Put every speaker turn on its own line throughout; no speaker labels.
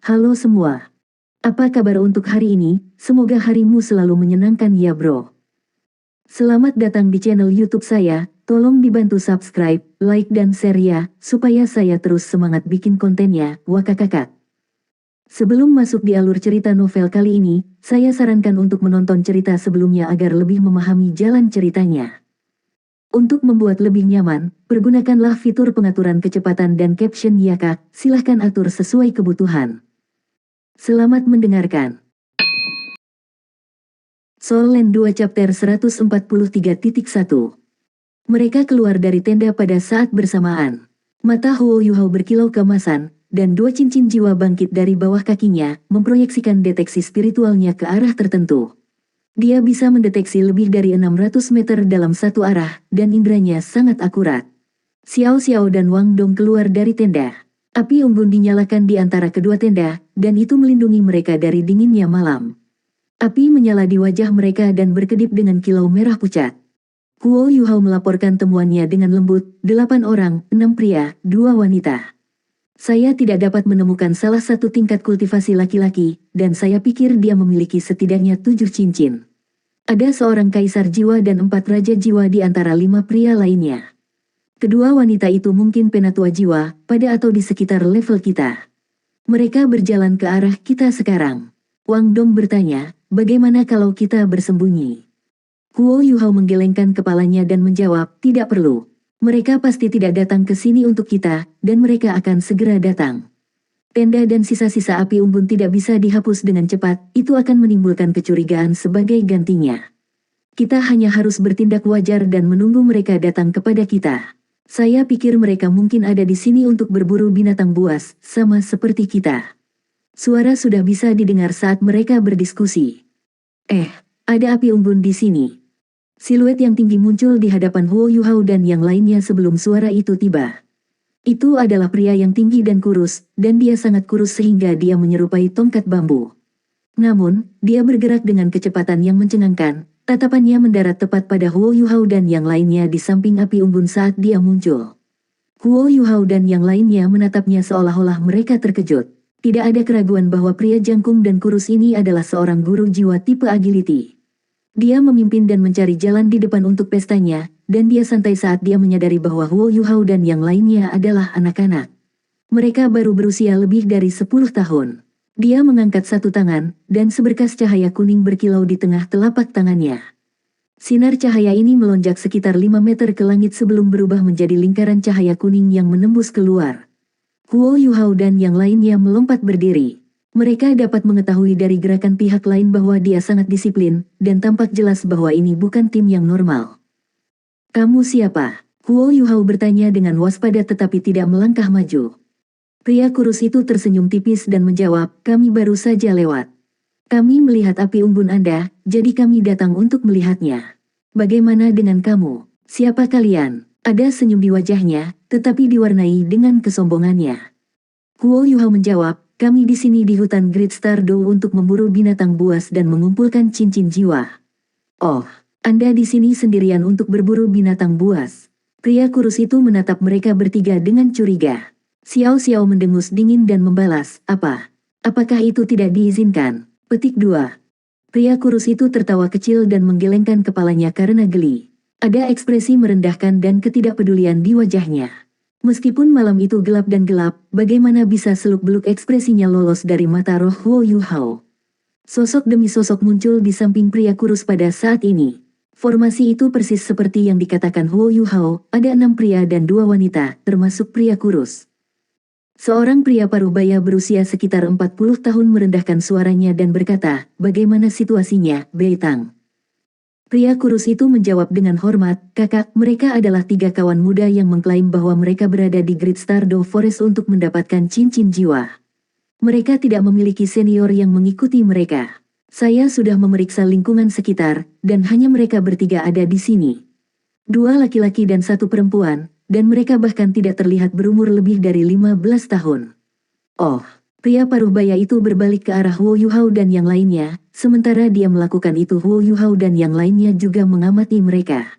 Halo semua. Apa kabar untuk hari ini? Semoga harimu selalu menyenangkan ya bro. Selamat datang di channel YouTube saya. Tolong dibantu subscribe, like dan share ya, supaya saya terus semangat bikin kontennya. Wakakakak. Sebelum masuk di alur cerita novel kali ini, saya sarankan untuk menonton cerita sebelumnya agar lebih memahami jalan ceritanya. Untuk membuat lebih nyaman, pergunakanlah fitur pengaturan kecepatan dan caption ya kak. Silahkan atur sesuai kebutuhan. Selamat mendengarkan. Soul Land 2 Chapter 143.1. Mereka keluar dari tenda pada saat bersamaan. Mata Huo Yuhao berkilau keemasan, dan dua cincin jiwa bangkit dari bawah kakinya, memproyeksikan deteksi spiritualnya ke arah tertentu. Dia bisa mendeteksi lebih dari 600 meter dalam satu arah, dan inderanya sangat akurat. Xiao Xiao dan Wang Dong keluar dari tenda. Api unggun dinyalakan di antara kedua tenda, dan itu melindungi mereka dari dinginnya malam. Api menyala di wajah mereka dan berkedip dengan kilau merah pucat. Huo Yuhao melaporkan temuannya dengan lembut, 8 orang, 6 pria, 2 wanita. Saya tidak dapat menemukan salah satu tingkat kultivasi laki-laki, dan saya pikir dia memiliki setidaknya 7 cincin. Ada seorang kaisar jiwa dan 4 raja jiwa di antara 5 pria lainnya. Kedua wanita itu mungkin penatua jiwa, pada atau di sekitar level kita. Mereka berjalan ke arah kita sekarang. Wang Dong bertanya, bagaimana kalau kita bersembunyi? Huo Yuhao menggelengkan kepalanya dan menjawab, tidak perlu. Mereka pasti tidak datang ke sini untuk kita, dan mereka akan segera datang. Tenda dan sisa-sisa api unggun tidak bisa dihapus dengan cepat, itu akan menimbulkan kecurigaan sebagai gantinya. Kita hanya harus bertindak wajar dan menunggu mereka datang kepada kita. Saya pikir mereka mungkin ada di sini untuk berburu binatang buas, sama seperti kita. Suara sudah bisa didengar saat mereka berdiskusi. Ada api unggun di sini. Siluet yang tinggi muncul di hadapan Huo Yuhao dan yang lainnya sebelum suara itu tiba. Itu adalah pria yang tinggi dan kurus, dan dia sangat kurus sehingga dia menyerupai tongkat bambu. Namun, dia bergerak dengan kecepatan yang mencengangkan. Tatapannya mendarat tepat pada Huo Yuhao dan yang lainnya di samping api unggun saat dia muncul. Huo Yuhao dan yang lainnya menatapnya seolah-olah mereka terkejut. Tidak ada keraguan bahwa pria jangkung dan kurus ini adalah seorang guru jiwa tipe agility. Dia memimpin dan mencari jalan di depan untuk pestanya, dan dia santai saat dia menyadari bahwa Huo Yuhao dan yang lainnya adalah anak-anak. Mereka baru berusia lebih dari 10 tahun. Dia mengangkat satu tangan, dan seberkas cahaya kuning berkilau di tengah telapak tangannya. Sinar cahaya ini melonjak sekitar 5 meter ke langit sebelum berubah menjadi lingkaran cahaya kuning yang menembus keluar. Huo Yuhao dan yang lainnya melompat berdiri. Mereka dapat mengetahui dari gerakan pihak lain bahwa dia sangat disiplin, dan tampak jelas bahwa ini bukan tim yang normal. Kamu siapa? Huo Yuhao bertanya dengan waspada tetapi tidak melangkah maju. Pria kurus itu tersenyum tipis dan menjawab, kami baru saja lewat. Kami melihat api unggun Anda, jadi kami datang untuk melihatnya. Bagaimana dengan kamu? Siapa kalian? Ada senyum di wajahnya, tetapi diwarnai dengan kesombongannya. Huo Yuhao menjawab, kami di sini di hutan Great Stardow untuk memburu binatang buas dan mengumpulkan cincin jiwa. Oh, Anda di sini sendirian untuk berburu binatang buas. Pria kurus itu menatap mereka bertiga dengan curiga. Xiao Xiao mendengus dingin dan membalas, apa? Apakah itu tidak diizinkan? Petik 2. Pria kurus itu tertawa kecil dan menggelengkan kepalanya karena geli. Ada ekspresi merendahkan dan ketidakpedulian di wajahnya. Meskipun malam itu gelap dan gelap, bagaimana bisa seluk-beluk ekspresinya lolos dari mata roh Huo Yuhao? Sosok demi sosok muncul di samping pria kurus pada saat ini. Formasi itu persis seperti yang dikatakan Huo Yuhao, ada 6 pria dan 2 wanita, termasuk pria kurus. Seorang pria parubaya berusia sekitar 40 tahun merendahkan suaranya dan berkata, bagaimana situasinya, Beitang? Pria kurus itu menjawab dengan hormat, kakak, mereka adalah 3 kawan muda yang mengklaim bahwa mereka berada di Great Stardow Forest untuk mendapatkan cincin jiwa. Mereka tidak memiliki senior yang mengikuti mereka. Saya sudah memeriksa lingkungan sekitar, dan hanya mereka bertiga ada di sini. 2 laki-laki dan 1 perempuan, dan mereka bahkan tidak terlihat berumur lebih dari 15 tahun. Oh, pria parubaya itu berbalik ke arah Huo Yuhao dan yang lainnya, sementara dia melakukan itu Huo Yuhao dan yang lainnya juga mengamati mereka.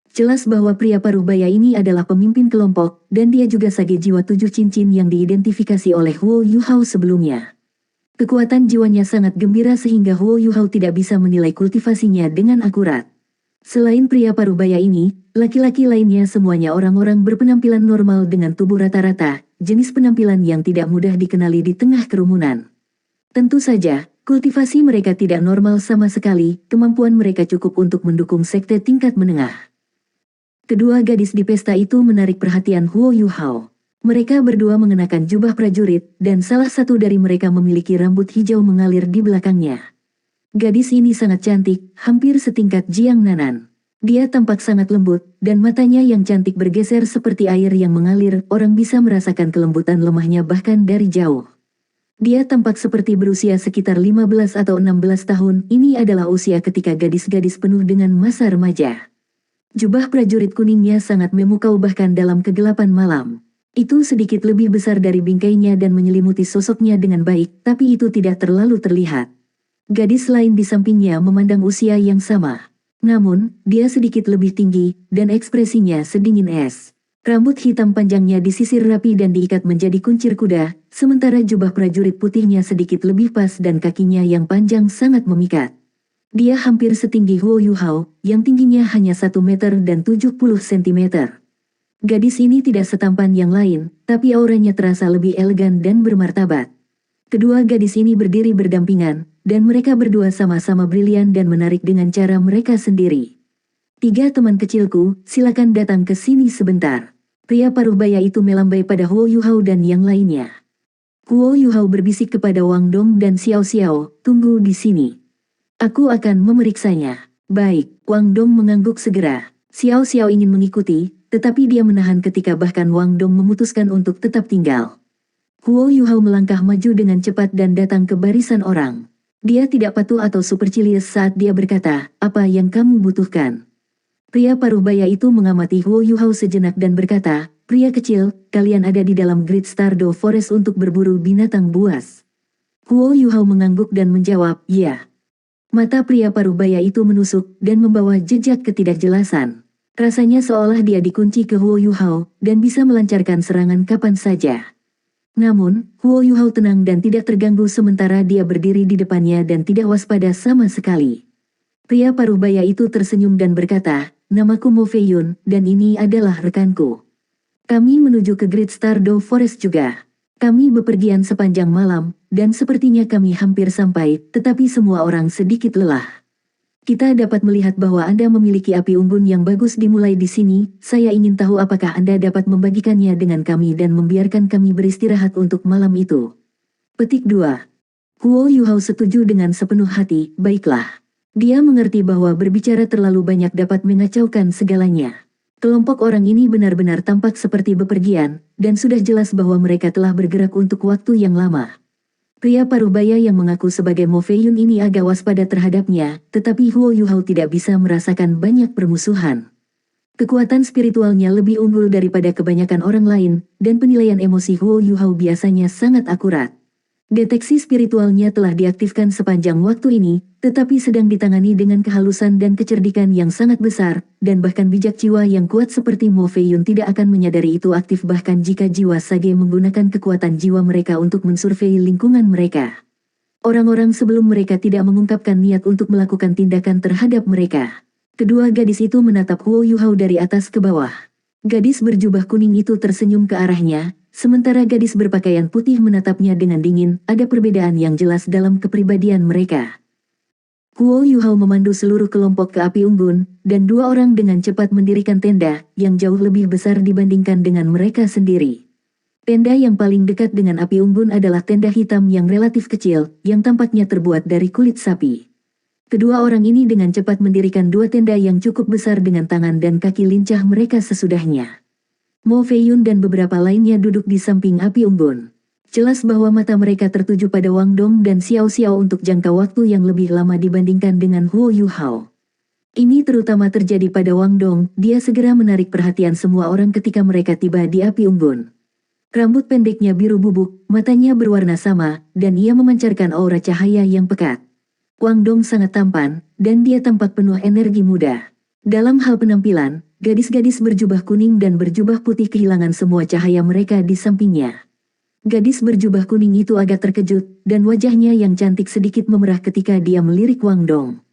Jelas bahwa pria Parubaya ini adalah pemimpin kelompok, dan dia juga sage jiwa 7 cincin yang diidentifikasi oleh Huo Yuhao sebelumnya. Kekuatan jiwanya sangat gembira sehingga Huo Yuhao tidak bisa menilai kultivasinya dengan akurat. Selain pria Parubaya ini, laki-laki lainnya semuanya orang-orang berpenampilan normal dengan tubuh rata-rata, jenis penampilan yang tidak mudah dikenali di tengah kerumunan. Tentu saja, kultivasi mereka tidak normal sama sekali, kemampuan mereka cukup untuk mendukung sekte tingkat menengah. Kedua gadis di pesta itu menarik perhatian Huo Yuhao. Mereka berdua mengenakan jubah prajurit, dan salah satu dari mereka memiliki rambut hijau mengalir di belakangnya. Gadis ini sangat cantik, hampir setingkat Jiang Nanan. Dia tampak sangat lembut, dan matanya yang cantik bergeser seperti air yang mengalir, orang bisa merasakan kelembutan lemahnya bahkan dari jauh. Dia tampak seperti berusia sekitar 15 atau 16 tahun, ini adalah usia ketika gadis-gadis penuh dengan masa remaja. Jubah prajurit kuningnya sangat memukau bahkan dalam kegelapan malam. Itu sedikit lebih besar dari bingkainya dan menyelimuti sosoknya dengan baik, tapi itu tidak terlalu terlihat. Gadis lain di sampingnya memandang usia yang sama. Namun, dia sedikit lebih tinggi, dan ekspresinya sedingin es. Rambut hitam panjangnya disisir rapi dan diikat menjadi kuncir kuda, sementara jubah prajurit putihnya sedikit lebih pas dan kakinya yang panjang sangat memikat. Dia hampir setinggi Huo Yuhao, yang tingginya hanya 1 meter dan 70 cm. Gadis ini tidak setampan yang lain, tapi auranya terasa lebih elegan dan bermartabat. Kedua gadis ini berdiri berdampingan, dan mereka berdua sama-sama brilian dan menarik dengan cara mereka sendiri. "Tiga teman kecilku, silakan datang ke sini sebentar." Pria Parubaya itu melambai pada Huo Yuhao dan yang lainnya. Huo Yuhao berbisik kepada Wang Dong dan Xiao Xiao, "Tunggu di sini. Aku akan memeriksanya." "Baik," Wang Dong mengangguk segera. Xiao Xiao ingin mengikuti, tetapi dia menahan ketika bahkan Wang Dong memutuskan untuk tetap tinggal. Huo Yuhao melangkah maju dengan cepat dan datang ke barisan orang. Dia tidak patuh atau supercilious saat dia berkata, "Apa yang kamu butuhkan?" Pria Parubaya itu mengamati Huo Yuhao sejenak dan berkata, "Pria kecil, kalian ada di dalam Great Stardew Forest untuk berburu binatang buas." Huo Yuhao mengangguk dan menjawab, "Iya." Mata pria Parubaya itu menusuk dan membawa jejak ketidakjelasan. Rasanya seolah dia dikunci ke Huo Yuhao dan bisa melancarkan serangan kapan saja. Namun, Huo Yuhao tenang dan tidak terganggu sementara dia berdiri di depannya dan tidak waspada sama sekali. Pria Parubaya itu tersenyum dan berkata, "Namaku Mo Fei Yun, dan ini adalah rekanku. Kami menuju ke Great Stardew Forest juga. Kami bepergian sepanjang malam, dan sepertinya kami hampir sampai, tetapi semua orang sedikit lelah. Kita dapat melihat bahwa Anda memiliki api unggun yang bagus dimulai di sini. Saya ingin tahu apakah Anda dapat membagikannya dengan kami dan membiarkan kami beristirahat untuk malam itu." Petik 2. Huo Yuhao setuju dengan sepenuh hati, "Baiklah." Dia mengerti bahwa berbicara terlalu banyak dapat mengacaukan segalanya. Kelompok orang ini benar-benar tampak seperti bepergian, dan sudah jelas bahwa mereka telah bergerak untuk waktu yang lama. Pria Parubaya yang mengaku sebagai Mo Fei Yun ini agak waspada terhadapnya, tetapi Huo Yuhao tidak bisa merasakan banyak permusuhan. Kekuatan spiritualnya lebih unggul daripada kebanyakan orang lain, dan penilaian emosi Huo Yuhao biasanya sangat akurat. Deteksi spiritualnya telah diaktifkan sepanjang waktu ini, tetapi sedang ditangani dengan kehalusan dan kecerdikan yang sangat besar, dan bahkan bijak jiwa yang kuat seperti Mo Fei Yun tidak akan menyadari itu aktif bahkan jika jiwa sage menggunakan kekuatan jiwa mereka untuk mensurvei lingkungan mereka. Orang-orang sebelum mereka tidak mengungkapkan niat untuk melakukan tindakan terhadap mereka. Kedua gadis itu menatap Huo Yuhao dari atas ke bawah. Gadis berjubah kuning itu tersenyum ke arahnya, sementara gadis berpakaian putih menatapnya dengan dingin. Ada perbedaan yang jelas dalam kepribadian mereka. Huo Yuhao memandu seluruh kelompok ke api unggun, dan dua orang dengan cepat mendirikan tenda, yang jauh lebih besar dibandingkan dengan mereka sendiri. Tenda yang paling dekat dengan api unggun adalah tenda hitam yang relatif kecil, yang tampaknya terbuat dari kulit sapi. Kedua orang ini dengan cepat mendirikan dua tenda yang cukup besar dengan tangan dan kaki lincah mereka sesudahnya. Mo Fei Yun dan beberapa lainnya duduk di samping api unggun. Jelas bahwa mata mereka tertuju pada Wang Dong dan Xiao Xiao untuk jangka waktu yang lebih lama dibandingkan dengan Huo Yuhao. Ini terutama terjadi pada Wang Dong, dia segera menarik perhatian semua orang ketika mereka tiba di api unggun. Rambut pendeknya biru bubuk, matanya berwarna sama, dan ia memancarkan aura cahaya yang pekat. Wang Dong sangat tampan, dan dia tampak penuh energi muda. Dalam hal penampilan, Gadis-gadis berjubah kuning dan berjubah putih kehilangan semua cahaya mereka di sampingnya. Gadis berjubah kuning itu agak terkejut, dan wajahnya yang cantik sedikit memerah ketika dia melirik Wang Dong.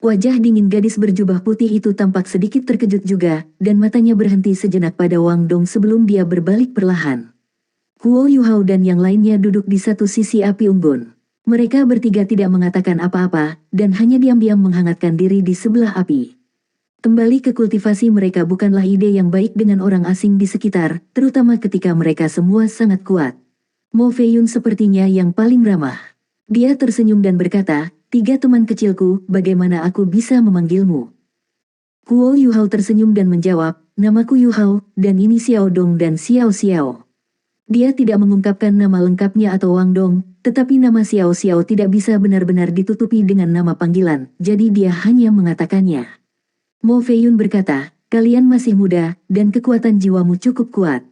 Wajah dingin gadis berjubah putih itu tampak sedikit terkejut juga, dan matanya berhenti sejenak pada Wang Dong sebelum dia berbalik perlahan. Huo Yuhao dan yang lainnya duduk di satu sisi api unggun. Mereka bertiga tidak mengatakan apa-apa, dan hanya diam-diam menghangatkan diri di sebelah api. Kembali ke kultivasi mereka bukanlah ide yang baik dengan orang asing di sekitar, terutama ketika mereka semua sangat kuat. Mo Feiyun sepertinya yang paling ramah. Dia tersenyum dan berkata, "Tiga teman kecilku, bagaimana aku bisa memanggilmu?" Huo Yuhao tersenyum dan menjawab, "Namaku Yuhao, dan ini Xiao Dong dan Xiao Xiao." Dia tidak mengungkapkan nama lengkapnya atau Wang Dong, tetapi nama Xiao Xiao tidak bisa benar-benar ditutupi dengan nama panggilan, jadi dia hanya mengatakannya. Mo Feiyun berkata, "Kalian masih muda, dan kekuatan jiwamu cukup kuat.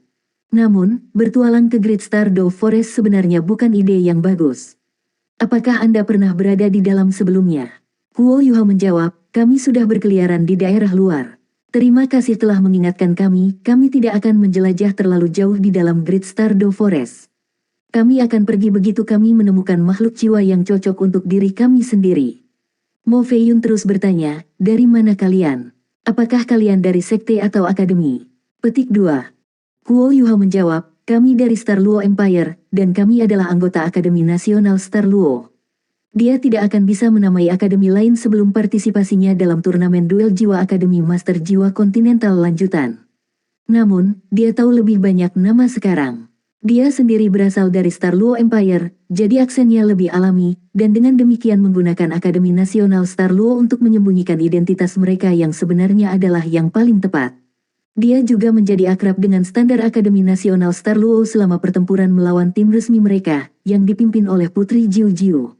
Namun, bertualang ke Great Stardew Forest sebenarnya bukan ide yang bagus. Apakah Anda pernah berada di dalam sebelumnya?" Huo Yuhao menjawab, "Kami sudah berkeliaran di daerah luar. Terima kasih telah mengingatkan kami tidak akan menjelajah terlalu jauh di dalam Great Stardew Forest. Kami akan pergi begitu kami menemukan makhluk jiwa yang cocok untuk diri kami sendiri." Mo Feiyun terus bertanya, "Dari mana kalian? Apakah kalian dari sekte atau akademi?" Petik 2. Huo Yuhao menjawab, "Kami dari Star Luo Empire, dan kami adalah anggota Akademi Nasional Star Luo." Dia tidak akan bisa menamai akademi lain sebelum partisipasinya dalam turnamen duel jiwa Akademi Master Jiwa Kontinental lanjutan. Namun, dia tahu lebih banyak nama sekarang. Dia sendiri berasal dari Star Luo Empire, jadi aksennya lebih alami, dan dengan demikian menggunakan Akademi Nasional Star Luo untuk menyembunyikan identitas mereka yang sebenarnya adalah yang paling tepat. Dia juga menjadi akrab dengan standar Akademi Nasional Star Luo selama pertempuran melawan tim resmi mereka, yang dipimpin oleh Putri Jiu Jiu.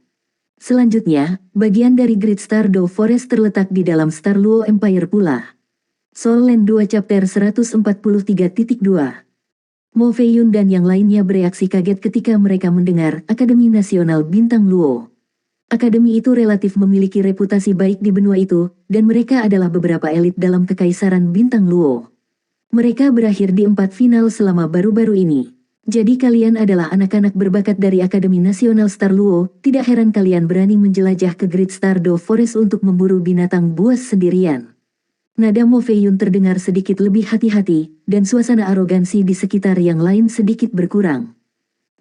Selanjutnya, bagian dari Great Stardew Forest terletak di dalam Star Luo Empire pula. Soul Land 2 Chapter 143.2. Mo Feiyun dan yang lainnya bereaksi kaget ketika mereka mendengar Akademi Nasional Bintang Luo. Akademi itu relatif memiliki reputasi baik di benua itu, dan mereka adalah beberapa elit dalam Kekaisaran Bintang Luo. Mereka berakhir di 4 final selama baru-baru ini. Jadi kalian adalah anak-anak berbakat dari Akademi Nasional Star Luo, tidak heran kalian berani menjelajah ke Great Stardew Forest untuk memburu binatang buas sendirian. Nada Mo Feiyun terdengar sedikit lebih hati-hati, dan suasana arogansi di sekitar yang lain sedikit berkurang.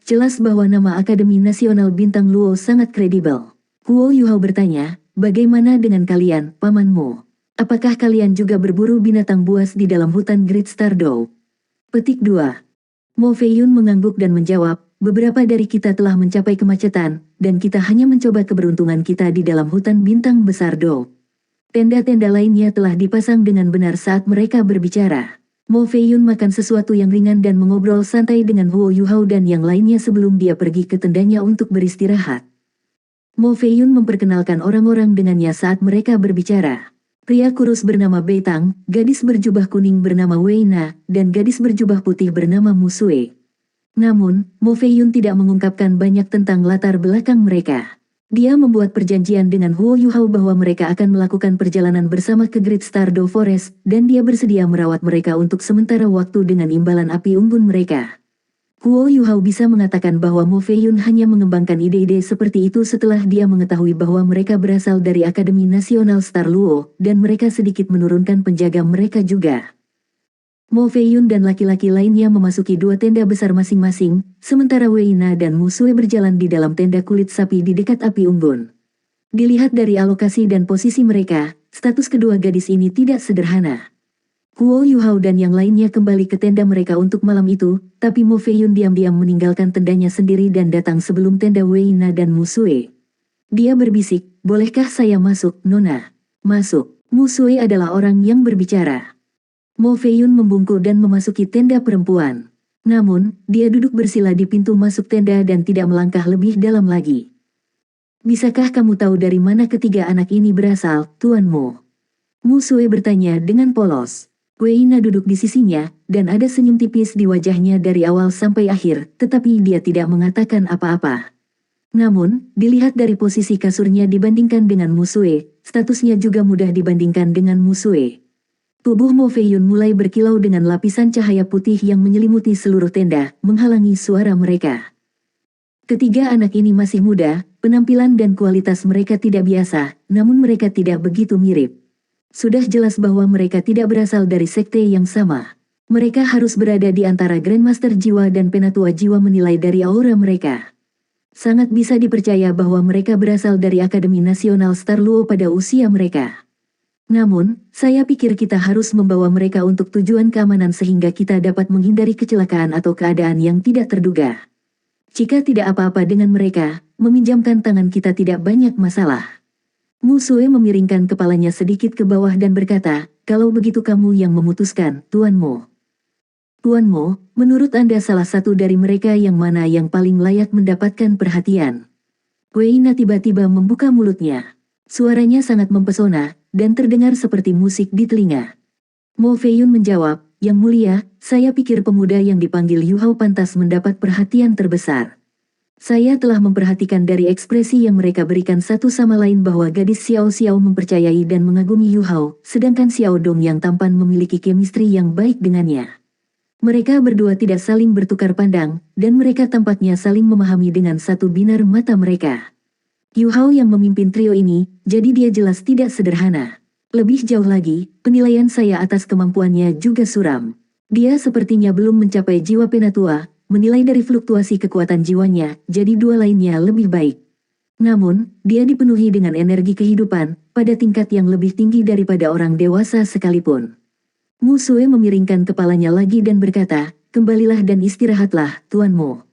Jelas bahwa nama Akademi Nasional Bintang Luo sangat kredibel. Huo Yuhao bertanya, "Bagaimana dengan kalian, pamanmu? Apakah kalian juga berburu binatang buas di dalam hutan Great Stardew?" Petik 2. Mo Feiyun mengangguk dan menjawab, "Beberapa dari kita telah mencapai kemacetan, dan kita hanya mencoba keberuntungan kita di dalam hutan bintang besar Do. Tenda-tenda lainnya telah dipasang dengan benar saat mereka berbicara." Mo Feiyun makan sesuatu yang ringan dan mengobrol santai dengan Huo Yuhao dan yang lainnya sebelum dia pergi ke tendanya untuk beristirahat. Mo Feiyun memperkenalkan orang-orang dengannya saat mereka berbicara. Pria kurus bernama Beitang, gadis berjubah kuning bernama Wei Na, dan gadis berjubah putih bernama Mu Sui. Namun, Mo Feiyun tidak mengungkapkan banyak tentang latar belakang mereka. Dia membuat perjanjian dengan Huo Yuhao bahwa mereka akan melakukan perjalanan bersama ke Great Stardew Forest, dan dia bersedia merawat mereka untuk sementara waktu dengan imbalan api unggun mereka. Huo Yuhao bisa mengatakan bahwa Mo Feiyun hanya mengembangkan ide-ide seperti itu setelah dia mengetahui bahwa mereka berasal dari Akademi Nasional Star Luo, dan mereka sedikit menurunkan penjaga mereka juga. Mo Feiyun dan laki-laki lainnya memasuki 2 tenda besar masing-masing, sementara Wei Na dan Mu Sui berjalan di dalam tenda kulit sapi di dekat api unggun. Dilihat dari alokasi dan posisi mereka, status kedua gadis ini tidak sederhana. Huo Yuhao dan yang lainnya kembali ke tenda mereka untuk malam itu, tapi Mo Feiyun diam-diam meninggalkan tendanya sendiri dan datang sebelum tenda Wei Na dan Mu Sui. Dia berbisik, "Bolehkah saya masuk, Nona?" "Masuk." Mu Sui adalah orang yang berbicara. Mo Feiyun membungkuk dan memasuki tenda perempuan. Namun, dia duduk bersila di pintu masuk tenda dan tidak melangkah lebih dalam lagi. "Bisakah kamu tahu dari mana ketiga anak ini berasal, tuanmu?" Mu Sui bertanya dengan polos. Wei Na duduk di sisinya, dan ada senyum tipis di wajahnya dari awal sampai akhir, tetapi dia tidak mengatakan apa-apa. Namun, dilihat dari posisi kasurnya dibandingkan dengan Mu Sui, statusnya juga mudah dibandingkan dengan Mu Sui. Tubuh Mo Feiyun mulai berkilau dengan lapisan cahaya putih yang menyelimuti seluruh tenda, menghalangi suara mereka. Ketiga anak ini masih muda, penampilan dan kualitas mereka tidak biasa, namun mereka tidak begitu mirip. Sudah jelas bahwa mereka tidak berasal dari sekte yang sama. Mereka harus berada di antara Grandmaster Jiwa dan Penatua Jiwa menilai dari aura mereka. Sangat bisa dipercaya bahwa mereka berasal dari Akademi Nasional Star Luo pada usia mereka. Namun, saya pikir kita harus membawa mereka untuk tujuan keamanan sehingga kita dapat menghindari kecelakaan atau keadaan yang tidak terduga. Jika tidak apa-apa dengan mereka, meminjamkan tangan kita tidak banyak masalah. Musue memiringkan kepalanya sedikit ke bawah dan berkata, kalau begitu kamu yang memutuskan, Tuan Mo. Tuan Mo, menurut Anda salah satu dari mereka yang mana yang paling layak mendapatkan perhatian? Weina tiba-tiba membuka mulutnya. Suaranya sangat mempesona, dan terdengar seperti musik di telinga. Mo Feiyun menjawab, Yang Mulia, saya pikir pemuda yang dipanggil Yu Hao pantas mendapat perhatian terbesar. Saya telah memperhatikan dari ekspresi yang mereka berikan satu sama lain bahwa gadis Xiao Xiao mempercayai dan mengagumi Yu Hao, sedangkan Xiao Dong yang tampan memiliki chemistry yang baik dengannya. Mereka berdua tidak saling bertukar pandang, dan mereka tampaknya saling memahami dengan satu binar mata mereka. Yu Hao yang memimpin trio ini, jadi dia jelas tidak sederhana. Lebih jauh lagi, penilaian saya atas kemampuannya juga suram. Dia sepertinya belum mencapai jiwa penatua, menilai dari fluktuasi kekuatan jiwanya, jadi dua lainnya lebih baik. Namun, dia dipenuhi dengan energi kehidupan, pada tingkat yang lebih tinggi daripada orang dewasa sekalipun. Musue memiringkan kepalanya lagi dan berkata, kembalilah dan istirahatlah, Tuan Mo.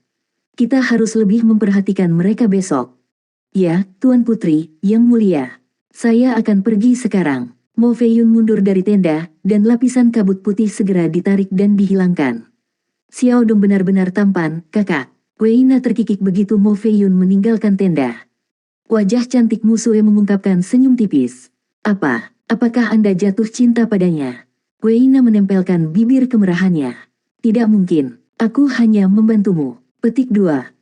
Kita harus lebih memperhatikan mereka besok. Ya, Tuan Putri, Yang Mulia. Saya akan pergi sekarang. Mo Feiyun mundur dari tenda, dan lapisan kabut putih segera ditarik dan dihilangkan. Xiao Dong benar-benar tampan, kakak. Weina terkikik begitu Mo Feiyun meninggalkan tenda. Wajah cantik Musue mengungkapkan senyum tipis. Apakah Anda jatuh cinta padanya? Weina menempelkan bibir kemerahannya. Tidak mungkin, aku hanya membantumu. Petik 2.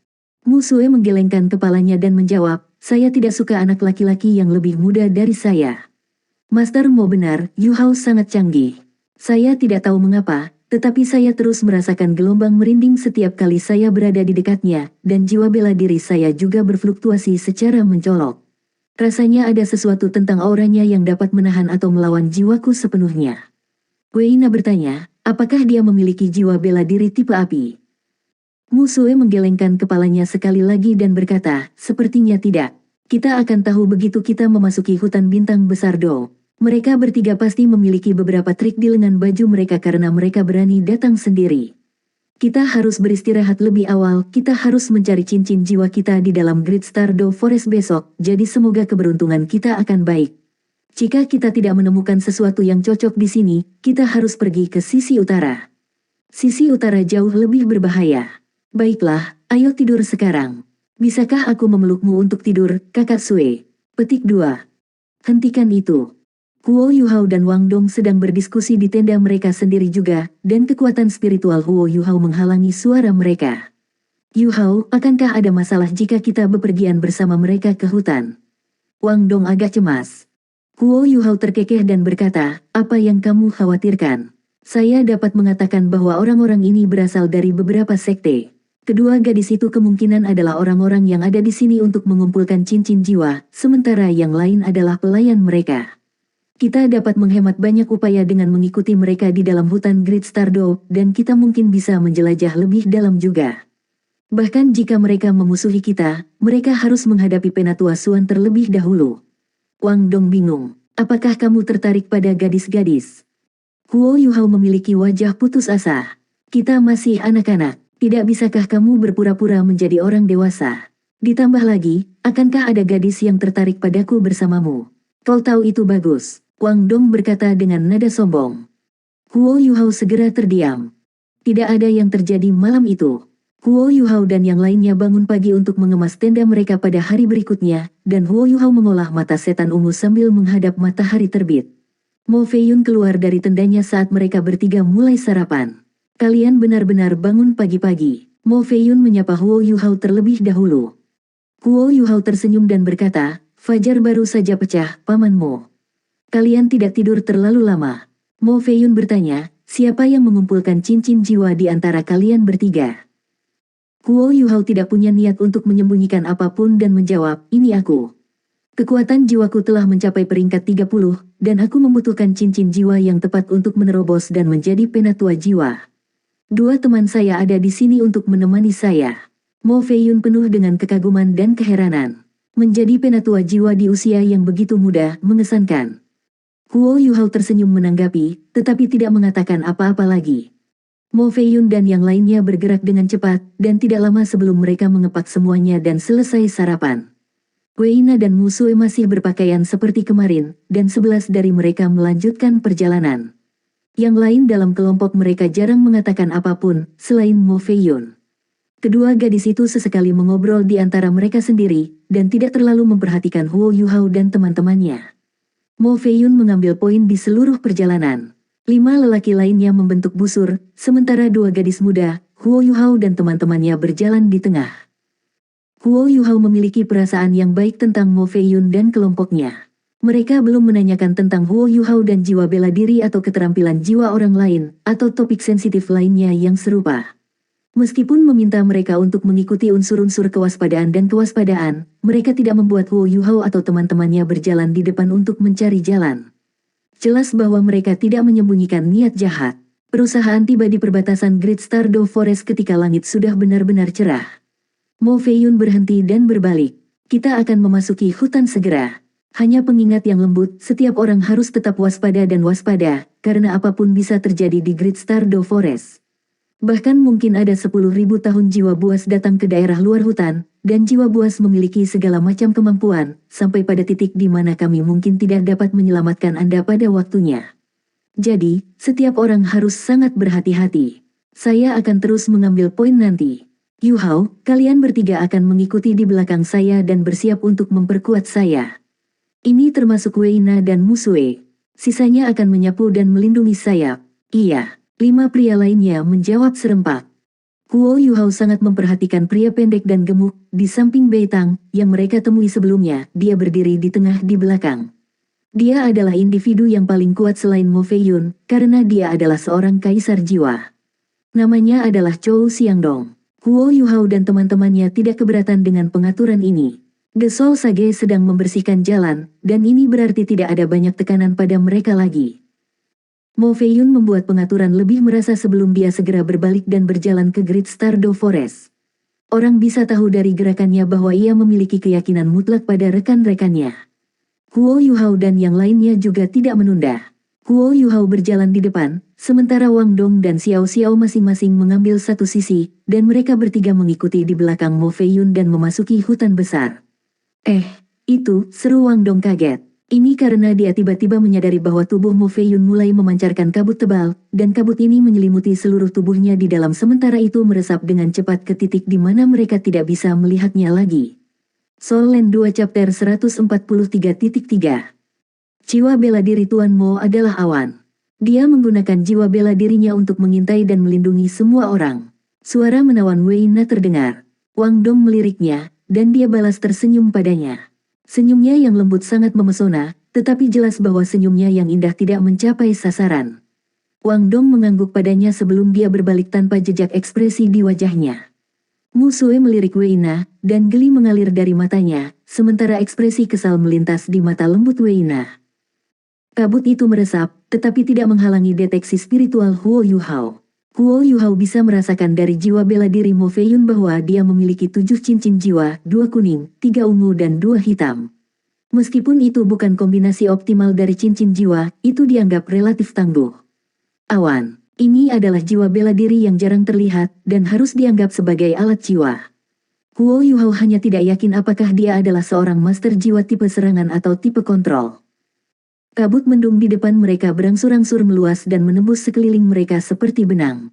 Musue menggelengkan kepalanya dan menjawab, saya tidak suka anak laki-laki yang lebih muda dari saya. Master Mo benar, Yu Hao sangat canggih. Saya tidak tahu mengapa, tetapi saya terus merasakan gelombang merinding setiap kali saya berada di dekatnya, dan jiwa bela diri saya juga berfluktuasi secara mencolok. Rasanya ada sesuatu tentang auranya yang dapat menahan atau melawan jiwaku sepenuhnya. Weina bertanya, apakah dia memiliki jiwa bela diri tipe api? Musue menggelengkan kepalanya sekali lagi dan berkata, sepertinya tidak. Kita akan tahu begitu kita memasuki hutan bintang besar Do. Mereka bertiga pasti memiliki beberapa trik di lengan baju mereka karena mereka berani datang sendiri. Kita harus beristirahat lebih awal, kita harus mencari cincin jiwa kita di dalam Great Star Do Forest besok, jadi semoga keberuntungan kita akan baik. Jika kita tidak menemukan sesuatu yang cocok di sini, kita harus pergi ke sisi utara. Sisi utara jauh lebih berbahaya. Baiklah, ayo tidur sekarang. Bisakah aku memelukmu untuk tidur, kakak Sue? Petik 2. Hentikan itu. Huo Yuhao dan Wang Dong sedang berdiskusi di tenda mereka sendiri juga, dan kekuatan spiritual Huo Yuhao menghalangi suara mereka. Yuhao, akankah ada masalah jika kita bepergian bersama mereka ke hutan? Wang Dong agak cemas. Huo Yuhao terkekeh dan berkata, apa yang kamu khawatirkan? Saya dapat mengatakan bahwa orang-orang ini berasal dari beberapa sekte. Kedua gadis itu kemungkinan adalah orang-orang yang ada di sini untuk mengumpulkan cincin jiwa, sementara yang lain adalah pelayan mereka. Kita dapat menghemat banyak upaya dengan mengikuti mereka di dalam hutan Great Star Do, dan kita mungkin bisa menjelajah lebih dalam juga. Bahkan jika mereka memusuhi kita, mereka harus menghadapi Penatua Suan terlebih dahulu. Wang Dong bingung, apakah kamu tertarik pada gadis-gadis? Huo Yuhao memiliki wajah putus asa. Kita masih anak-anak. Tidak bisakah kamu berpura-pura menjadi orang dewasa? Ditambah lagi, akankah ada gadis yang tertarik padaku bersamamu? Kau tahu itu bagus, Wang Dong berkata dengan nada sombong. Huo Yuhao segera terdiam. Tidak ada yang terjadi malam itu. Huo Yuhao dan yang lainnya bangun pagi untuk mengemas tenda mereka pada hari berikutnya, dan Huo Yuhao mengolah mata setan ungu sambil menghadap matahari terbit. Mo Feiyun keluar dari tendanya saat mereka bertiga mulai sarapan. Kalian benar-benar bangun pagi-pagi. Mo Feiyun menyapa Huo Yuhao terlebih dahulu. Huo Yuhao tersenyum dan berkata, fajar baru saja pecah, Paman Mo. Kalian tidak tidur terlalu lama. Mo Feiyun bertanya, siapa yang mengumpulkan cincin jiwa di antara kalian bertiga? Huo Yuhao tidak punya niat untuk menyembunyikan apapun dan menjawab, ini aku. Kekuatan jiwaku telah mencapai peringkat 30, dan aku membutuhkan cincin jiwa yang tepat untuk menerobos dan menjadi penatua jiwa. Dua teman saya ada di sini untuk menemani saya. Mo Feiyun penuh dengan kekaguman dan keheranan. Menjadi penatua jiwa di usia yang begitu muda, mengesankan. Huo Yuhao tersenyum menanggapi, tetapi tidak mengatakan apa-apa lagi. Mo Feiyun dan yang lainnya bergerak dengan cepat, dan tidak lama sebelum mereka mengepak semuanya dan selesai sarapan. Wei Na dan Mu Sue masih berpakaian seperti kemarin, dan 11 dari mereka melanjutkan perjalanan. Yang lain dalam kelompok mereka jarang mengatakan apapun, selain Mo Feiyun. Kedua gadis itu sesekali mengobrol di antara mereka sendiri, dan tidak terlalu memperhatikan Huo Yuhao dan teman-temannya. Mo Feiyun mengambil poin di seluruh perjalanan. 5 lelaki lainnya membentuk busur, sementara 2 gadis muda, Huo Yuhao dan teman-temannya berjalan di tengah. Huo Yuhao memiliki perasaan yang baik tentang Mo Feiyun dan kelompoknya. Mereka belum menanyakan tentang Huo Yuhao dan jiwa bela diri atau keterampilan jiwa orang lain, atau topik sensitif lainnya yang serupa. Meskipun meminta mereka untuk mengikuti unsur-unsur kewaspadaan dan kewaspadaan, mereka tidak membuat Huo Yuhao atau teman-temannya berjalan di depan untuk mencari jalan. Jelas bahwa mereka tidak menyembunyikan niat jahat. Perusahaan tiba di perbatasan Great Stardew Forest ketika langit sudah benar-benar cerah. Mo Feiyun berhenti dan berbalik. Kita akan memasuki hutan segera. Hanya pengingat yang lembut, setiap orang harus tetap waspada dan waspada, karena apapun bisa terjadi di Great Stardew Forest. Bahkan mungkin ada 10.000 tahun jiwa buas datang ke daerah luar hutan, dan jiwa buas memiliki segala macam kemampuan, sampai pada titik di mana kami mungkin tidak dapat menyelamatkan Anda pada waktunya. Jadi, setiap orang harus sangat berhati-hati. Saya akan terus mengambil poin nanti. Yuhao, kalian bertiga akan mengikuti di belakang saya dan bersiap untuk memperkuat saya. Ini termasuk Wei Na dan Mu Sue. Sisanya akan menyapu dan melindungi sayap. Iya, 5 pria lainnya menjawab serempak. Huo Yuhao sangat memperhatikan pria pendek dan gemuk, di samping Bei Tang, yang mereka temui sebelumnya, dia berdiri di tengah di belakang. Dia adalah individu yang paling kuat selain Mo Feiyun, karena dia adalah seorang kaisar jiwa. Namanya adalah Chou Xiangdong. Huo Yuhao dan teman-temannya tidak keberatan dengan pengaturan ini. The Soul Sage sedang membersihkan jalan, dan ini berarti tidak ada banyak tekanan pada mereka lagi. Mo Feiyun membuat pengaturan lebih merasa sebelum dia segera berbalik dan berjalan ke Great Stardew Forest. Orang bisa tahu dari gerakannya bahwa ia memiliki keyakinan mutlak pada rekan-rekannya. Huo Yuhao dan yang lainnya juga tidak menunda. Huo Yuhao berjalan di depan, sementara Wang Dong dan Xiao Xiao masing-masing mengambil satu sisi, dan mereka bertiga mengikuti di belakang Mo Feiyun dan memasuki hutan besar. Itu, seru Wang Dong kaget. Ini karena dia tiba-tiba menyadari bahwa tubuh Mo Feiyun mulai memancarkan kabut tebal, dan kabut ini menyelimuti seluruh tubuhnya di dalam sementara itu meresap dengan cepat ke titik di mana mereka tidak bisa melihatnya lagi. Soul Land 2 Chapter 143.3 Jiwa bela diri Tuan Mo adalah awan. Dia menggunakan jiwa bela dirinya untuk mengintai dan melindungi semua orang. Suara menawan Wei Na terdengar. Wang Dong meliriknya, dan dia balas tersenyum padanya. Senyumnya yang lembut sangat memesona, tetapi jelas bahwa senyumnya yang indah tidak mencapai sasaran. Wang Dong mengangguk padanya sebelum dia berbalik tanpa jejak ekspresi di wajahnya. Mu Sue melirik Wei Na, dan geli mengalir dari matanya, sementara ekspresi kesal melintas di mata lembut Wei Na. Kabut itu meresap, tetapi tidak menghalangi deteksi spiritual Huo Yuhao. Huo Yuhao bisa merasakan dari jiwa bela diri Mo Feiyun bahwa dia memiliki 7 cincin jiwa, 2 kuning, 3 ungu dan 2 hitam. Meskipun itu bukan kombinasi optimal dari cincin jiwa, itu dianggap relatif tangguh. Awan, ini adalah jiwa bela diri yang jarang terlihat, dan harus dianggap sebagai alat jiwa. Huo Yuhao hanya tidak yakin apakah dia adalah seorang master jiwa tipe serangan atau tipe kontrol. Kabut mendung di depan mereka berangsur-angsur meluas dan menembus sekeliling mereka seperti benang.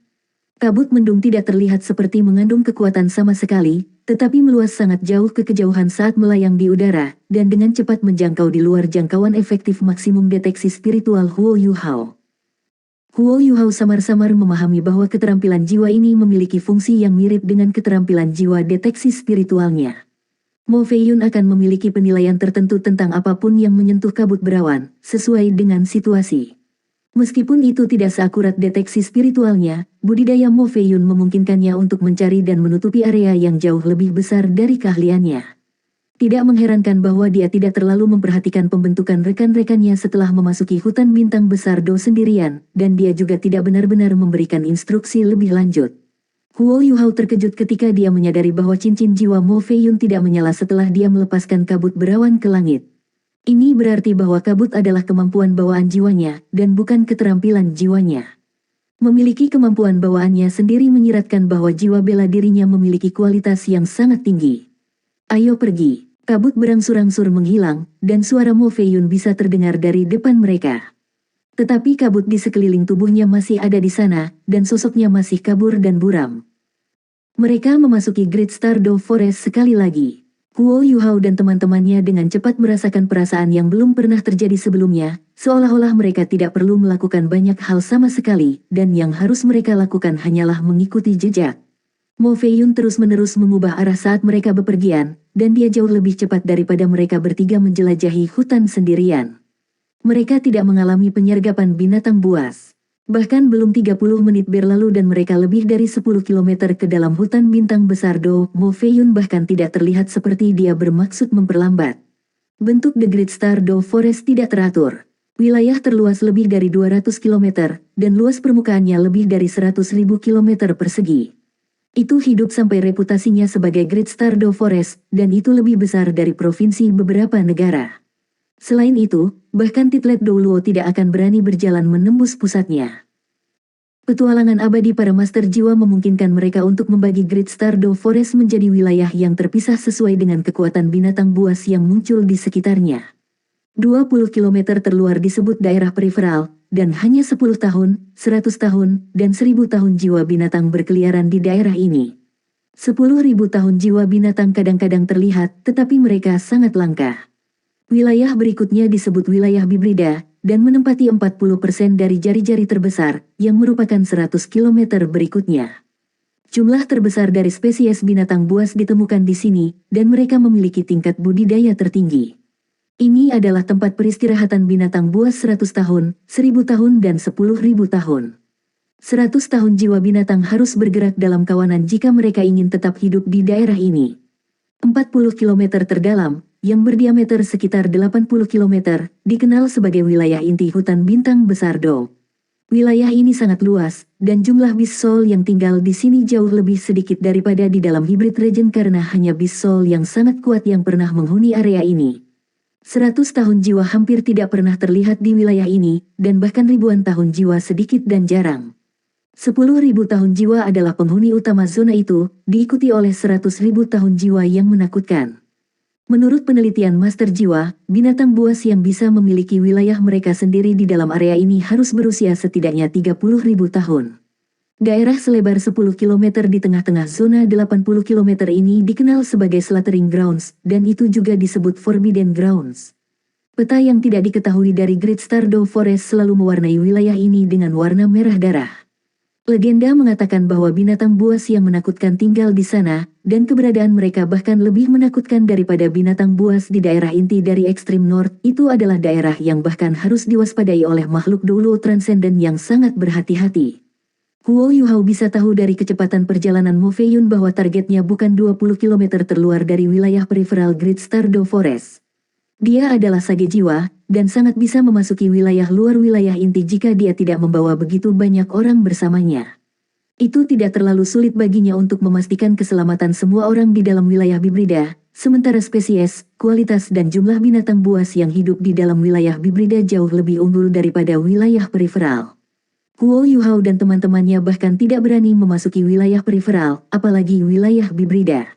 Kabut mendung tidak terlihat seperti mengandung kekuatan sama sekali, tetapi meluas sangat jauh ke kejauhan saat melayang di udara, dan dengan cepat menjangkau di luar jangkauan efektif maksimum deteksi spiritual Huo Yuhao. Huo Yuhao samar-samar memahami bahwa keterampilan jiwa ini memiliki fungsi yang mirip dengan keterampilan jiwa deteksi spiritualnya. Mo Feiyun akan memiliki penilaian tertentu tentang apapun yang menyentuh kabut berawan, sesuai dengan situasi. Meskipun itu tidak seakurat deteksi spiritualnya, budidaya Mo Fei Yun memungkinkannya untuk mencari dan menutupi area yang jauh lebih besar dari keahliannya. Tidak mengherankan bahwa dia tidak terlalu memperhatikan pembentukan rekan-rekannya setelah memasuki hutan bintang besar Do sendirian, dan dia juga tidak benar-benar memberikan instruksi lebih lanjut. Huo Yuhao terkejut ketika dia menyadari bahwa cincin jiwa Mo Fei Yun tidak menyala setelah dia melepaskan kabut berawan ke langit. Ini berarti bahwa kabut adalah kemampuan bawaan jiwanya, dan bukan keterampilan jiwanya. Memiliki kemampuan bawaannya sendiri menyiratkan bahwa jiwa bela dirinya memiliki kualitas yang sangat tinggi. Ayo pergi. Kabut berangsur-angsur menghilang, dan suara Mo Fei Yun bisa terdengar dari depan mereka. Tetapi kabut di sekeliling tubuhnya masih ada di sana, dan sosoknya masih kabur dan buram. Mereka memasuki Great Stardew Forest sekali lagi. Huo Yuhao dan teman-temannya dengan cepat merasakan perasaan yang belum pernah terjadi sebelumnya, seolah-olah mereka tidak perlu melakukan banyak hal sama sekali, dan yang harus mereka lakukan hanyalah mengikuti jejak. Mo Fei Yun terus-menerus mengubah arah saat mereka bepergian, dan dia jauh lebih cepat daripada mereka bertiga menjelajahi hutan sendirian. Mereka tidak mengalami penyergapan binatang buas. Bahkan belum 30 menit berlalu dan mereka lebih dari 10 kilometer ke dalam hutan bintang besar Do. Mo Fei Yun bahkan tidak terlihat seperti dia bermaksud memperlambat. Bentuk The Great Stardew Forest tidak teratur. Wilayah terluas lebih dari 200 km, dan luas permukaannya lebih dari 100.000 km persegi. Itu hidup sampai reputasinya sebagai Great Stardew Forest, dan itu lebih besar dari provinsi beberapa negara. Selain itu, bahkan Titlet Douluo tidak akan berani berjalan menembus pusatnya. Petualangan abadi para Master Jiwa memungkinkan mereka untuk membagi Great Stardew Forest menjadi wilayah yang terpisah sesuai dengan kekuatan binatang buas yang muncul di sekitarnya. 20 km terluar disebut daerah periferal, dan hanya 10 tahun, 100 tahun, dan 1000 tahun jiwa binatang berkeliaran di daerah ini. 10.000 tahun jiwa binatang kadang-kadang terlihat, tetapi mereka sangat langka. Wilayah berikutnya disebut wilayah Bibrida, dan menempati 40% dari jari-jari terbesar, yang merupakan 100 km berikutnya. Jumlah terbesar dari spesies binatang buas ditemukan di sini, dan mereka memiliki tingkat budidaya tertinggi. Ini adalah tempat peristirahatan binatang buas 100 tahun, 1000 tahun dan 10.000 tahun. 100 tahun jiwa binatang harus bergerak dalam kawanan jika mereka ingin tetap hidup di daerah ini. 40 km terdalam, yang berdiameter sekitar 80 km, dikenal sebagai wilayah inti hutan bintang besar Do. Wilayah ini sangat luas, dan jumlah Beast Soul yang tinggal di sini jauh lebih sedikit daripada di dalam Hybrid Region karena hanya Beast Soul yang sangat kuat yang pernah menghuni area ini. 100 tahun jiwa hampir tidak pernah terlihat di wilayah ini, dan bahkan ribuan tahun jiwa sedikit dan jarang. 10.000 tahun jiwa adalah penghuni utama zona itu, diikuti oleh 100.000 tahun jiwa yang menakutkan. Menurut penelitian Master Jiwa, binatang buas yang bisa memiliki wilayah mereka sendiri di dalam area ini harus berusia setidaknya 30.000 tahun. Daerah selebar 10 km di tengah-tengah zona 80 km ini dikenal sebagai Slaughtering Grounds, dan itu juga disebut Forbidden Grounds. Peta yang tidak diketahui dari Great Stardew Forest selalu mewarnai wilayah ini dengan warna merah darah. Legenda mengatakan bahwa binatang buas yang menakutkan tinggal di sana, dan keberadaan mereka bahkan lebih menakutkan daripada binatang buas di daerah inti dari ekstrim North. Itu adalah daerah yang bahkan harus diwaspadai oleh makhluk Douluo Transcendent yang sangat berhati-hati. Huo Yuhao bisa tahu dari kecepatan perjalanan Mo Fei Yun bahwa targetnya bukan 20 km terluar dari wilayah periferal Great Stardew Forest. Dia adalah sage jiwa, dan sangat bisa memasuki wilayah luar wilayah inti jika dia tidak membawa begitu banyak orang bersamanya. Itu tidak terlalu sulit baginya untuk memastikan keselamatan semua orang di dalam wilayah Bibrida, sementara spesies, kualitas dan jumlah binatang buas yang hidup di dalam wilayah Bibrida jauh lebih unggul daripada wilayah periferal. Huo Yuhao dan teman-temannya bahkan tidak berani memasuki wilayah periferal, apalagi wilayah Bibrida.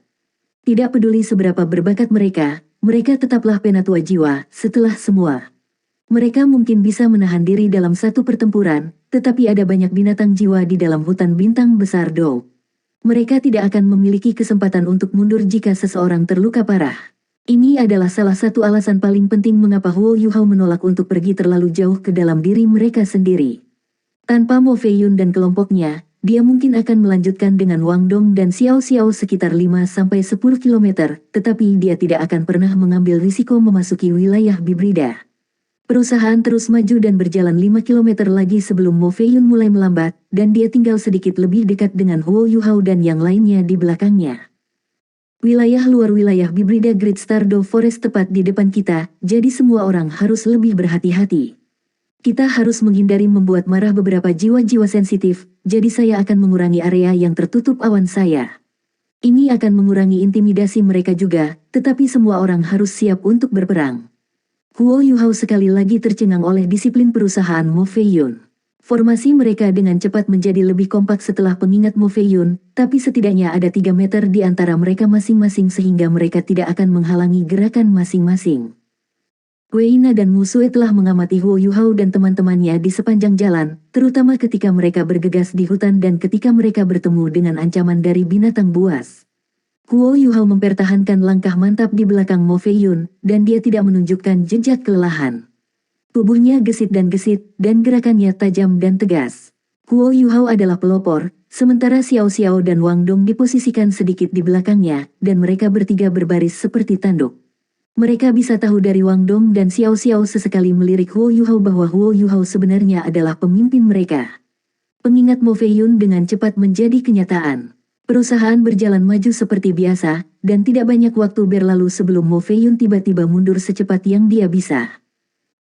Tidak peduli seberapa berbakat mereka, mereka tetaplah penatua jiwa. Setelah semua, mereka mungkin bisa menahan diri dalam satu pertempuran, tetapi ada banyak binatang jiwa di dalam hutan bintang besar Do. Mereka tidak akan memiliki kesempatan untuk mundur jika seseorang terluka parah. Ini adalah salah satu alasan paling penting mengapa Huo Yuhao menolak untuk pergi terlalu jauh ke dalam diri mereka sendiri. Tanpa Mo Fei Yun dan kelompoknya, dia mungkin akan melanjutkan dengan Wang Dong dan Xiao Xiao sekitar 5-10 km, tetapi dia tidak akan pernah mengambil risiko memasuki wilayah Bibrida. Perusahaan terus maju dan berjalan 5 kilometer lagi sebelum Mo Feiyun mulai melambat, dan dia tinggal sedikit lebih dekat dengan Huo Yuhao dan yang lainnya di belakangnya. Wilayah luar wilayah Bibrida Great Stardew Forest tepat di depan kita, jadi semua orang harus lebih berhati-hati. Kita harus menghindari membuat marah beberapa jiwa-jiwa sensitif, jadi saya akan mengurangi area yang tertutup awan saya. Ini akan mengurangi intimidasi mereka juga, tetapi semua orang harus siap untuk berperang. Huo Yuhao sekali lagi tercengang oleh disiplin perusahaan Mo Feiyun. Formasi mereka dengan cepat menjadi lebih kompak setelah pengingat Mo Feiyun, tapi setidaknya ada 3 meter di antara mereka masing-masing sehingga mereka tidak akan menghalangi gerakan masing-masing. Weina dan Musue telah mengamati Huo Yuhao dan teman-temannya di sepanjang jalan, terutama ketika mereka bergegas di hutan dan ketika mereka bertemu dengan ancaman dari binatang buas. Huo Yuhao mempertahankan langkah mantap di belakang Mo Feiyun, dan dia tidak menunjukkan jejak kelelahan. Tubuhnya gesit, dan gerakannya tajam dan tegas. Huo Yuhao adalah pelopor, sementara Xiao Xiao dan Wang Dong diposisikan sedikit di belakangnya, dan mereka bertiga berbaris seperti tanduk. Mereka bisa tahu dari Wang Dong dan Xiao Xiao sesekali melirik Huo Yuhao bahwa Huo Yuhao sebenarnya adalah pemimpin mereka. Pengingat Mo Feiyun dengan cepat menjadi kenyataan. Perusahaan berjalan maju seperti biasa, dan tidak banyak waktu berlalu sebelum Mo Feiyun tiba-tiba mundur secepat yang dia bisa.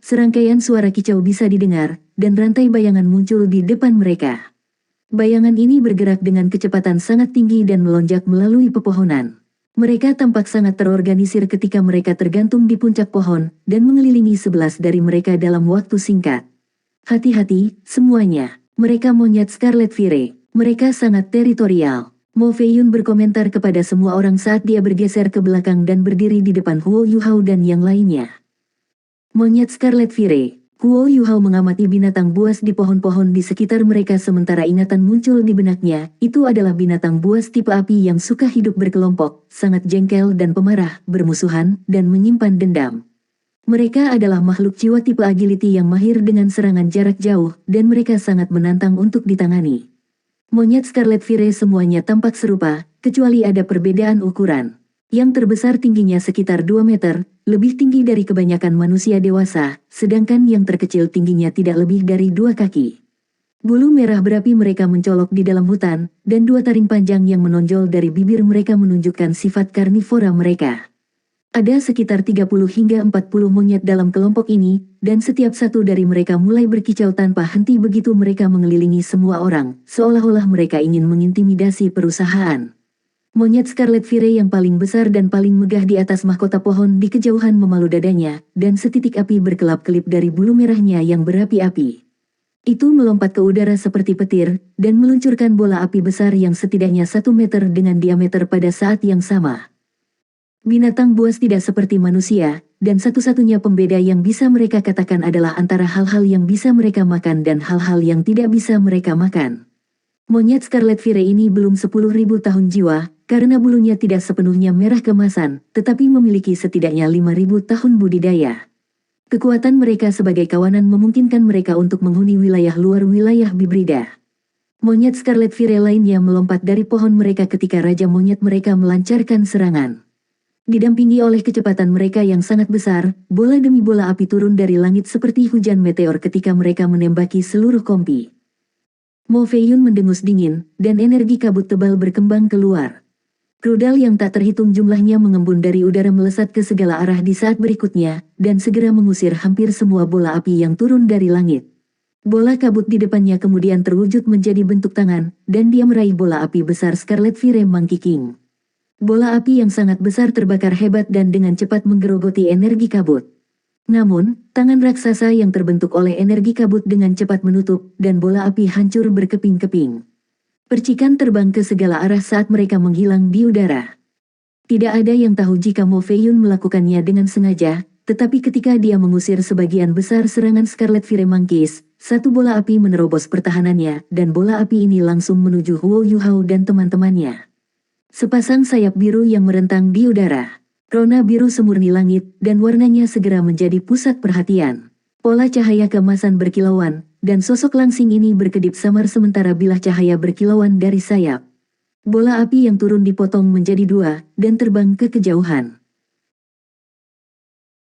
Serangkaian suara kicau bisa didengar, dan rantai bayangan muncul di depan mereka. Bayangan ini bergerak dengan kecepatan sangat tinggi dan melonjak melalui pepohonan. Mereka tampak sangat terorganisir ketika mereka tergantung di puncak pohon, dan mengelilingi 11 dari mereka dalam waktu singkat. Hati-hati, semuanya. Mereka monyet Scarlet Fire. Mereka sangat teritorial. Mo Feiyun berkomentar kepada semua orang saat dia bergeser ke belakang dan berdiri di depan Huo Yuhao dan yang lainnya. Monyet Scarlet Fire. Huo Yuhao mengamati binatang buas di pohon-pohon di sekitar mereka sementara ingatan muncul di benaknya, itu adalah binatang buas tipe api yang suka hidup berkelompok, sangat jengkel dan pemarah, bermusuhan, dan menyimpan dendam. Mereka adalah makhluk jiwa tipe agility yang mahir dengan serangan jarak jauh, dan mereka sangat menantang untuk ditangani. Monyet Scarlet Fire semuanya tampak serupa, kecuali ada perbedaan ukuran. Yang terbesar tingginya sekitar 2 meter, lebih tinggi dari kebanyakan manusia dewasa, sedangkan yang terkecil tingginya tidak lebih dari 2 kaki. Bulu merah berapi mereka mencolok di dalam hutan, dan 2 taring panjang yang menonjol dari bibir mereka menunjukkan sifat karnivora mereka. Ada sekitar 30 hingga 40 monyet dalam kelompok ini, dan setiap satu dari mereka mulai berkicau tanpa henti begitu mereka mengelilingi semua orang, seolah-olah mereka ingin mengintimidasi perusahaan. Monyet Scarlet Fire yang paling besar dan paling megah di atas mahkota pohon di kejauhan memalu dadanya, dan setitik api berkelap-kelip dari bulu merahnya yang berapi-api. Itu melompat ke udara seperti petir, dan meluncurkan bola api besar yang setidaknya 1 meter dengan diameter pada saat yang sama. Binatang buas tidak seperti manusia, dan satu-satunya pembeda yang bisa mereka katakan adalah antara hal-hal yang bisa mereka makan dan hal-hal yang tidak bisa mereka makan. Monyet Scarlet Fire ini belum 10.000 tahun jiwa, karena bulunya tidak sepenuhnya merah kemasan, tetapi memiliki setidaknya 5.000 tahun budidaya. Kekuatan mereka sebagai kawanan memungkinkan mereka untuk menghuni wilayah luar wilayah Bibrida. Monyet Scarlet Fire lainnya melompat dari pohon mereka ketika Raja Monyet mereka melancarkan serangan. Didampingi oleh kecepatan mereka yang sangat besar, bola demi bola api turun dari langit seperti hujan meteor ketika mereka menembaki seluruh kompi. Mo Feiyun mendengus dingin, dan energi kabut tebal berkembang keluar. Rudal yang tak terhitung jumlahnya mengembun dari udara melesat ke segala arah di saat berikutnya, dan segera mengusir hampir semua bola api yang turun dari langit. Bola kabut di depannya kemudian terwujud menjadi bentuk tangan, dan dia meraih bola api besar Scarlet Fire Monkey King. Bola api yang sangat besar terbakar hebat dan dengan cepat menggerogoti energi kabut. Namun, tangan raksasa yang terbentuk oleh energi kabut dengan cepat menutup, dan bola api hancur berkeping-keping. Percikan terbang ke segala arah saat mereka menghilang di udara. Tidak ada yang tahu jika Mo Feiyun melakukannya dengan sengaja, tetapi ketika dia mengusir sebagian besar serangan Scarlet Fire Monkeys, satu bola api menerobos pertahanannya, dan bola api ini langsung menuju Huo Yuhao dan teman-temannya. Sepasang sayap biru yang merentang di udara. Rona biru semurni langit, dan warnanya segera menjadi pusat perhatian. Pola cahaya keemasan berkilauan, dan sosok langsing ini berkedip samar sementara bilah cahaya berkilauan dari sayap. Bola api yang turun dipotong menjadi 2, dan terbang ke kejauhan.